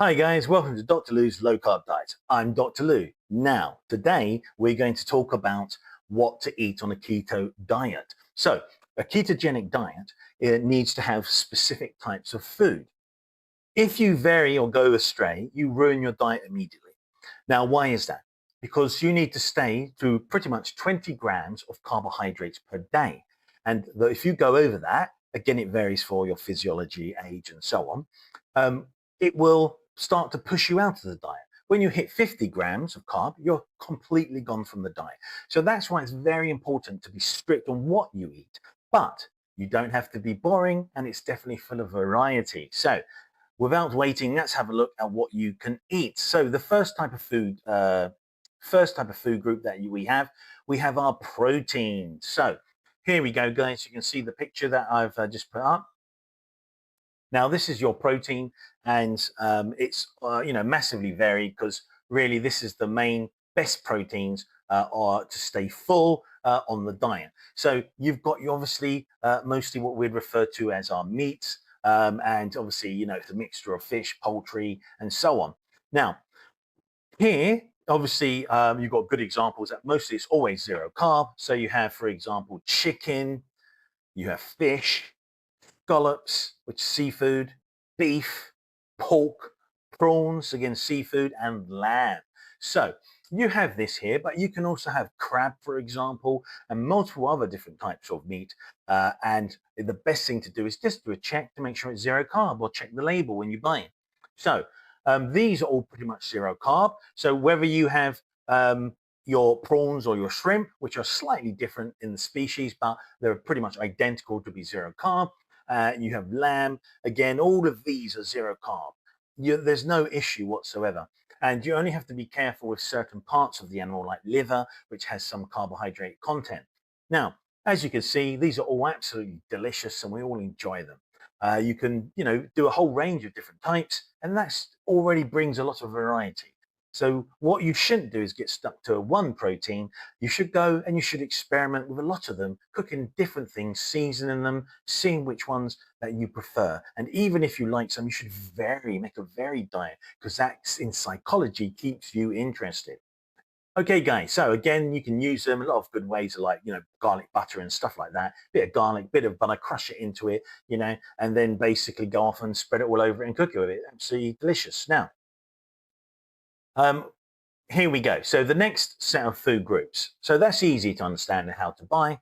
Hi guys, welcome to Dr. Lou's Low Carb Diet. I'm Dr. Lou. Now, today we're going to talk about what to eat on a keto diet. So, a ketogenic diet, it needs to have specific types of food. If you vary or go astray, you ruin your diet immediately. Now, why is that? Because you need to stay to pretty much 20 grams of carbohydrates per day. And if you go over that, again, it varies for your physiology, age, and so on, it will start to push you out of the diet. When you hit 50 grams of carb, you're completely gone from the diet. So that's why it's very important to be strict on what you eat. But you don't have to be boring, and it's definitely full of variety. So without waiting, let's have a look at what you can eat. So the first type of food group that we have our protein. So here we go, guys. You can see the picture that I've just put up. Now this is your protein, and it's massively varied because really this is the main best proteins are to stay full on the diet. So you've got obviously mostly what we'd refer to as our meats, and obviously it's a mixture of fish, poultry, and so on. Now here, obviously, you've got good examples that mostly it's always zero carb. So you have, for example, chicken, you have fish, scallops, which is seafood, beef, pork, prawns, again, seafood, and lamb. So you have this here, but you can also have crab, for example, and multiple other different types of meat. And the best thing to do is just do a check to make sure it's zero carb, or check the label when you buy it. So these are all pretty much zero carb. So whether you have your prawns or your shrimp, which are slightly different in the species, but they're pretty much identical to be zero carb. You have lamb. Again, all of these are zero carb. There's no issue whatsoever. And you only have to be careful with certain parts of the animal, like liver, which has some carbohydrate content. Now, as you can see, these are all absolutely delicious and we all enjoy them. You can, do a whole range of different types, and that's already brings a lot of variety. So what you shouldn't do is get stuck to one protein. You should go and you should experiment with a lot of them, cooking different things, seasoning them, seeing which ones that you prefer. And even if you like some, you should make a varied diet, because that's in psychology keeps you interested. Okay, guys, so again, you can use them a lot of good ways, like, garlic butter and stuff like that. Bit of garlic, bit of butter, crush it into it, and then basically go off and spread it all over it and cook it with it. Absolutely delicious. Now, um, here we go. So the next set of food groups. So that's easy to understand and how to buy.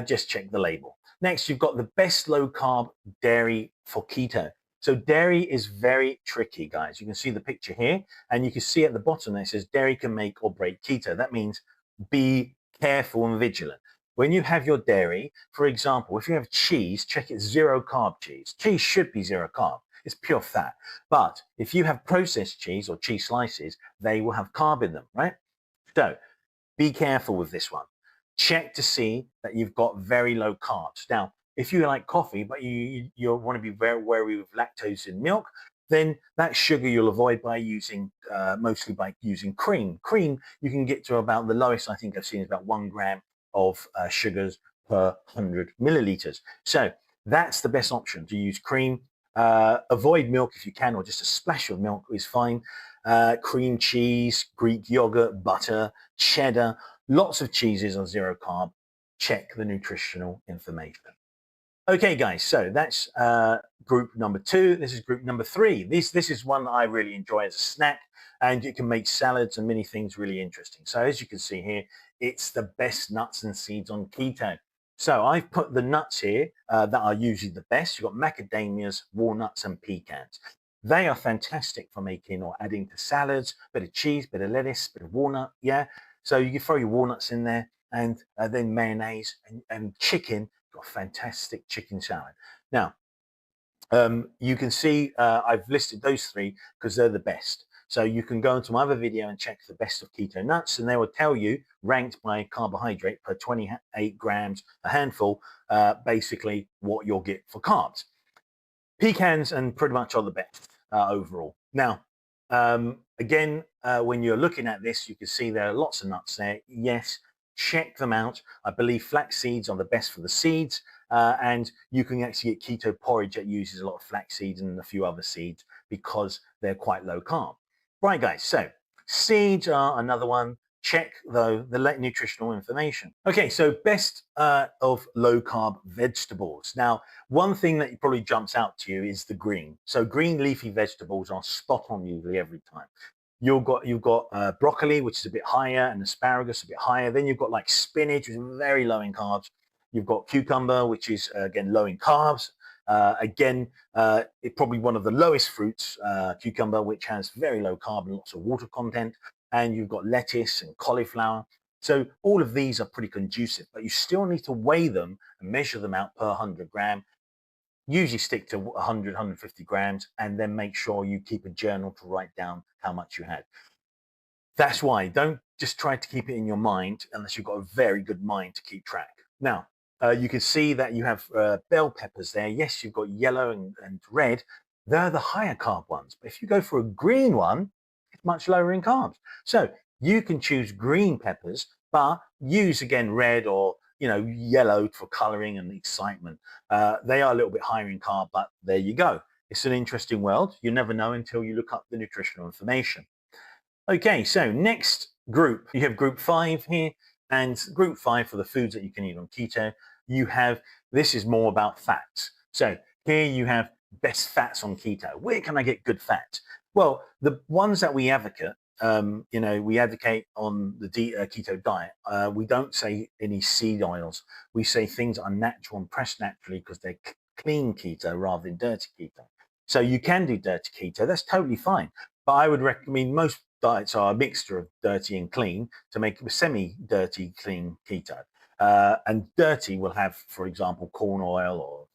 Just check the label. Next, you've got the best low carb dairy for keto. So dairy is very tricky, guys. You can see the picture here, and you can see at the bottom there it says dairy can make or break keto. That means be careful and vigilant. When you have your dairy, for example, if you have cheese, check it's zero carb cheese. Cheese should be zero carb. It's pure fat. But if you have processed cheese or cheese slices, they will have carb in them, right? So be careful with this one. Check to see that you've got very low carbs. Now, if you like coffee, but you want to be very wary with lactose in milk, then that sugar you'll avoid by using, mostly by using cream. Cream, you can get to about the lowest I think I've seen is about 1 gram of sugars per 100 milliliters. So that's the best option, to use cream. Avoid milk if you can, or just a splash of milk is fine. Cream cheese, Greek yogurt, butter, cheddar, lots of cheeses are zero carb. Check the nutritional information. Okay, guys, so that's group number 2. This is group number 3. This is one that I really enjoy as a snack, and you can make salads and many things really interesting. So as you can see here, it's the best nuts and seeds on keto. So I've put the nuts here that are usually the best. You've got macadamias, walnuts, and pecans. They are fantastic for making or adding to salads, bit of cheese, bit of lettuce, bit of walnut, yeah? So you can throw your walnuts in there, and then mayonnaise and chicken. Got a fantastic chicken salad. Now, you can see I've listed those 3 because they're the best. So you can go into my other video and check the best of keto nuts, and they will tell you, ranked by carbohydrate per 28 grams a handful, basically what you'll get for carbs. Pecans and pretty much are the best overall. Now, again, when you're looking at this, you can see there are lots of nuts there. Yes, check them out. I believe flax seeds are the best for the seeds, and you can actually get keto porridge that uses a lot of flax seeds and a few other seeds because they're quite low carb. Right, guys, so seeds are another one. Check, though, the nutritional information. Okay, so best of low-carb vegetables. Now, one thing that probably jumps out to you is the green. So green leafy vegetables are spot on usually every time. You've got broccoli, which is a bit higher, and asparagus a bit higher. Then you've got like spinach, which is very low in carbs. You've got cucumber, which is again low in carbs. It's probably one of the lowest fruits, cucumber, which has very low carb and lots of water content. And you've got lettuce and cauliflower. So all of these are pretty conducive, but you still need to weigh them and measure them out per 100 gram. Usually stick to 100, 150 grams, and then make sure you keep a journal to write down how much you had. That's why don't just try to keep it in your mind unless you've got a very good mind to keep track. Now, you can see that you have bell peppers there. Yes, you've got yellow and red. They're the higher carb ones. But if you go for a green one, it's much lower in carbs. So you can choose green peppers, but use again red or yellow for coloring and excitement. They are a little bit higher in carb, but there you go. It's an interesting world. You never know until you look up the nutritional information. Okay, so next group, you have group 5 here, and group 5 for the foods that you can eat on keto. This is more about fats. So here you have best fats on keto. Where can I get good fat? Well, the ones that we advocate, we advocate on the keto diet. We don't say any seed oils. We say things are natural and pressed naturally because they're clean keto rather than dirty keto. So you can do dirty keto. That's totally fine. But I would recommend most diets are a mixture of dirty and clean to make a semi-dirty clean keto. And dirty will have, for example, corn oil or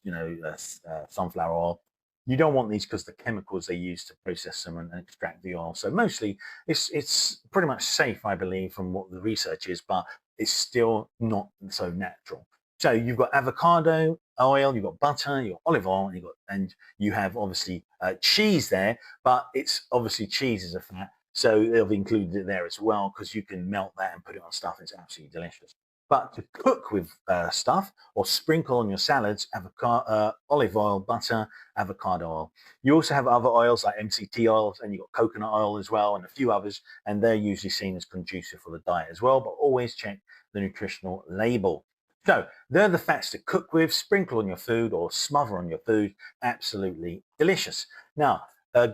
sunflower oil. You don't want these because the chemicals they use to process them and extract the oil. So mostly it's pretty much safe, I believe, from what the research is, but it's still not so natural. So you've got avocado oil, you've got butter, you've got olive oil, and you have obviously cheese there, but it's obviously cheese is a fat. So they've included it there as well because you can melt that and put it on stuff. It's absolutely delicious. But to cook with stuff or sprinkle on your salads, avocado, olive oil, butter, avocado oil. You also have other oils like MCT oils, and you've got coconut oil as well, and a few others, and they're usually seen as conducive for the diet as well, but always check the nutritional label. So they're the fats to cook with, sprinkle on your food or smother on your food. Absolutely delicious. Now,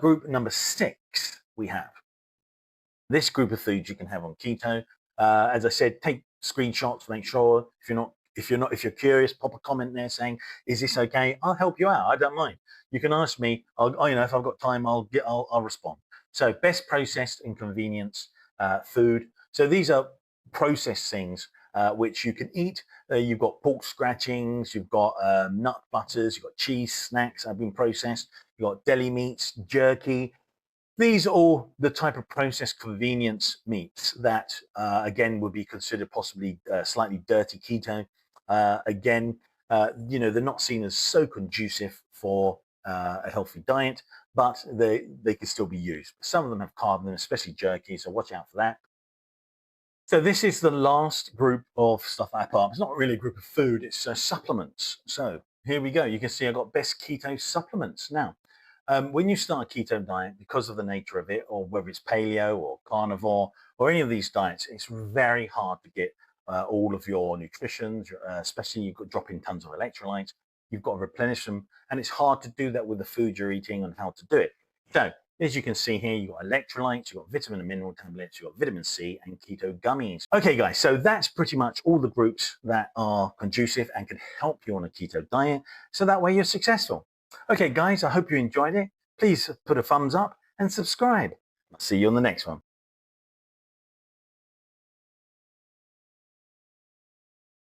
group number 6 we have. This group of foods you can have on keto. As I said, take screenshots, make sure if you're curious, pop a comment there saying, is this okay? I'll help you out. I don't mind. You can ask me. If I've got time, I'll respond. So best processed inconvenience food. So these are processed things which you can eat. You've got pork scratchings, you've got nut butters, you've got cheese snacks that have been processed, you've got deli meats, jerky. These are all the type of processed convenience meats that, again, would be considered possibly slightly dirty keto. They're not seen as so conducive for a healthy diet, but they can still be used. Some of them have carbon, especially jerky, so watch out for that. So this is the last group of stuff I part. It's not really a group of food, it's supplements. So here we go. You can see I've got best keto supplements. Now, when you start a keto diet, because of the nature of it, or whether it's paleo or carnivore or any of these diets, it's very hard to get all of your nutrition, especially you've got dropping tons of electrolytes. You've got to replenish them, and it's hard to do that with the food you're eating and how to do it. So as you can see here, you've got electrolytes, you've got vitamin and mineral tablets, you've got vitamin C and keto gummies. Okay, guys, so that's pretty much all the groups that are conducive and can help you on a keto diet, so that way you're successful. Okay, guys, I hope you enjoyed it. Please put a thumbs up and subscribe. I'll see you on the next one.